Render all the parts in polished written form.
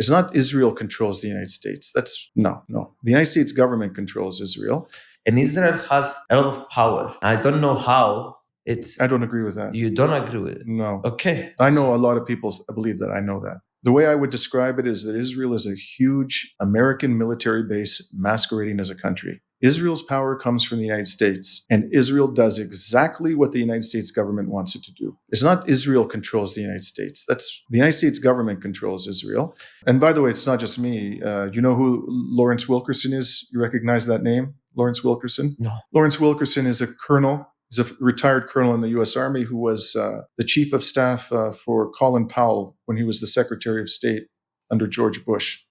It's not Israel controls the United States. No. The United States government controls Israel. And Israel has a lot of power. I don't know how. I don't agree with that. You don't agree with it? No. Okay. I know a lot of people believe that. I know that. The way I would describe it is that Israel is a huge American military base masquerading as a country. Israel's power comes from the United States, and Israel does exactly what the United States government wants it to do. It's not Israel controls the United States. That's the United States government controls Israel. And by the way, it's not just me. Do you know who Lawrence Wilkerson is? You recognize that name, Lawrence Wilkerson? No. Lawrence Wilkerson is a colonel. He's a retired colonel in the U.S. Army who was the chief of staff for Colin Powell when he was the Secretary of State under George Bush.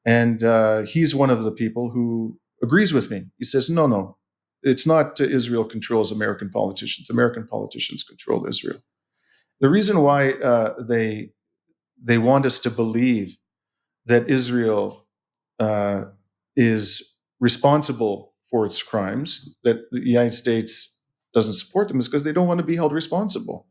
And he's one of the people who agrees with me. He says, no, it's not Israel controls American politicians. American politicians control Israel. The reason why they want us to believe that Israel is responsible for its crimes, that the United States doesn't support them, is because they don't want to be held responsible.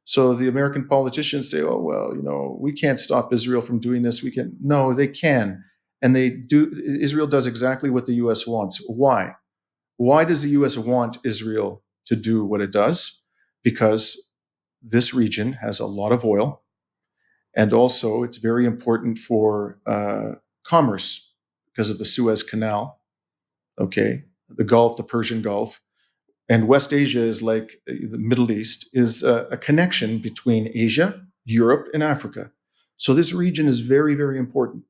So the American politicians say, oh, well, we can't stop Israel from doing this. We can. No, they can. And they do. Israel does exactly what the U.S. wants. Why? Why does the U.S. want Israel to do what it does? Because this region has a lot of oil. And also it's very important for commerce because of the Suez Canal, okay, the Gulf, the Persian Gulf. And West Asia is like the Middle East, is a connection between Asia, Europe, and Africa. So this region is very, very important.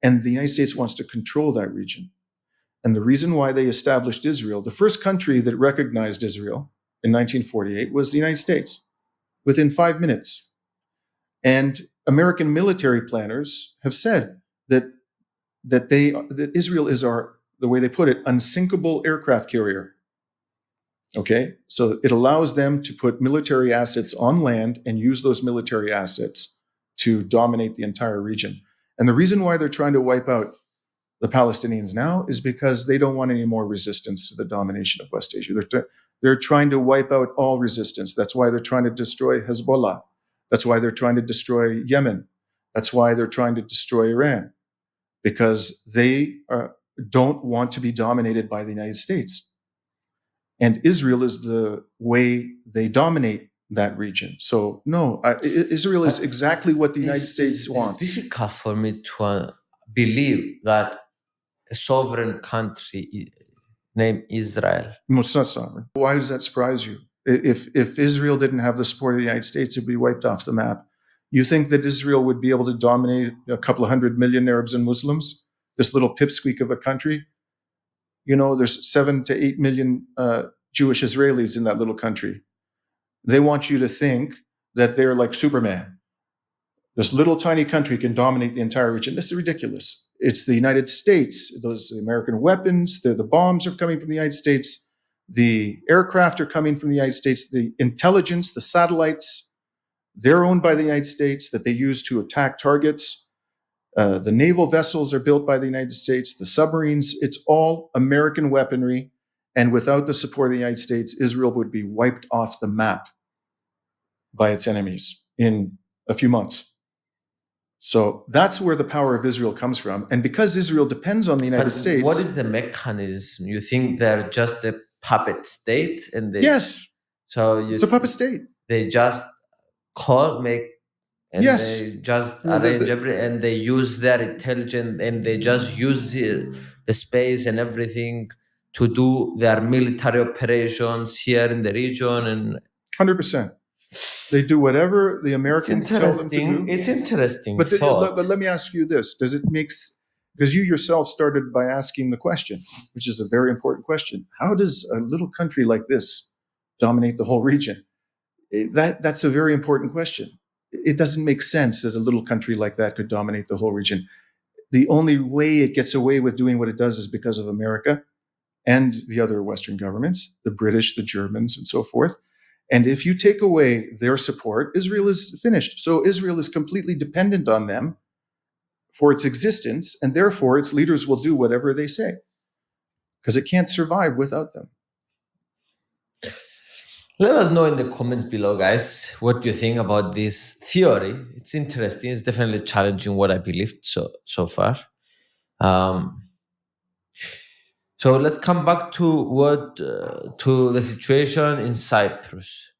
And the United States wants to control that region. And the reason why they established Israel, the first country that recognized Israel in 1948 was the United States, within 5 minutes. And American military planners have said that Israel is our, the way they put it, unsinkable aircraft carrier. Okay, so it allows them to put military assets on land and use those military assets to dominate the entire region. And the reason why they're trying to wipe out the Palestinians now is because they don't want any more resistance to the domination of West Asia. They're trying to wipe out all resistance. That's why they're trying to destroy Hezbollah. That's why they're trying to destroy Yemen. That's why they're trying to destroy Iran, because they don't want to be dominated by the United States. And Israel is the way they dominate that region. So no, Israel is exactly what the United States wants. It's difficult for me to believe that a sovereign country named Israel. No, it's not sovereign. Why does that surprise you? If Israel didn't have the support of the United States, it'd be wiped off the map. You think that Israel would be able to dominate a couple of 100 million Arabs and Muslims? This little pipsqueak of a country? You know, there's 7 to 8 million Jewish Israelis in that little country. They want you to think that they're like Superman. This little tiny country can dominate the entire region. This is ridiculous. It's the United States. Those American weapons, the bombs are coming from the United States. The aircraft are coming from the United States. The intelligence, the satellites, they're owned by the United States that they use to attack targets. The naval vessels are built by the United States. The submarines, it's all American weaponry. And without the support of the United States, Israel would be wiped off the map by its enemies in a few months. So that's where the power of Israel comes from. And because Israel depends on the United States... What is the mechanism? You think they're just a puppet state? And they, yes. So it's a puppet state. They just and yes. They just arrange everything, and they use their intelligence, and they just use the space and everything to do their military operations here in the region. And 100%. They do whatever the Americans tell them to do. It's interesting. But let me ask you this. Does it make... Because you yourself started by asking the question, which is a very important question. How does a little country like this dominate the whole region? That's a very important question. It doesn't make sense that a little country like that could dominate the whole region. The only way it gets away with doing what it does is because of America and the other Western governments, the British, the Germans, and so forth. And if you take away their support, Israel is finished. So Israel is completely dependent on them for its existence, and therefore its leaders will do whatever they say, because it can't survive without them. Let us know in the comments below, guys, what you think about this theory. It's interesting. It's definitely challenging what I believed so far. Um, so let's come back to to the situation in Cyprus.